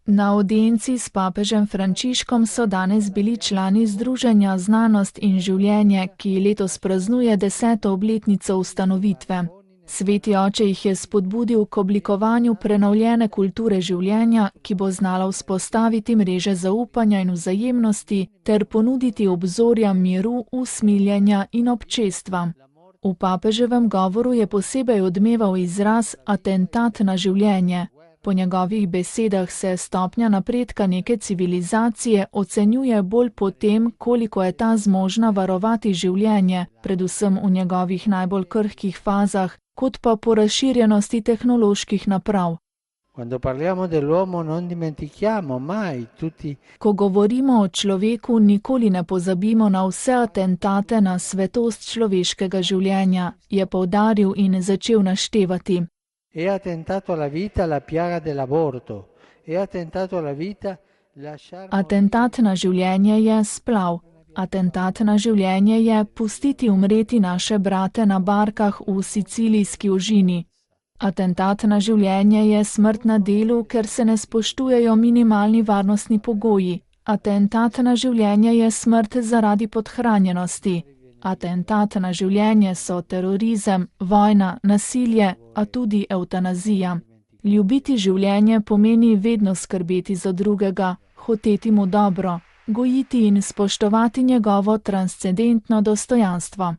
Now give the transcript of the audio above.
Na audienci s papežem Frančiškom so danes bili člani Združenja Znanost in življenje, ki letos praznuje 10. obletnico ustanovitve. Sveti oče jih je spodbudil k oblikovanju prenovljene kulture življenja, ki bo znala vzpostaviti mreže zaupanja in vzajemnosti ter ponuditi obzorja miru, usmiljenja in občestva. V papeževem govoru je posebej odmeval izraz atentat na življenje. Po njegovih besedah se stopnja napredka neke civilizacije ocenjuje bolj po tem, koliko je ta zmožna varovati življenje, predvsem v njegovih najbolj krhkih fazah, kot pa po razširjenosti tehnoloških naprav. Ko govorimo o človeku, nikoli ne pozabimo na vse atentate na svetost človeškega življenja, je poudaril in začel naštevati. È attentato alla vita la piaga dell'aborto, è attentato alla vita lasciare... Atentat na življenje je splav. Atentat na življenje je pustiti umreti naše brate na barkah v sicilijski ožini. Atentat na življenje je smrt na delu, ker se ne spoštujejo minimalni varnostni pogoji. Atentat na življenje je smrt zaradi podhranjenosti. Atentat na življenje so terorizem, vojna, nasilje, a tudi evtanazija. Ljubiti življenje pomeni vedno skrbeti za drugega, hoteti mu dobro, gojiti in spoštovati njegovo transcendentno dostojanstvo.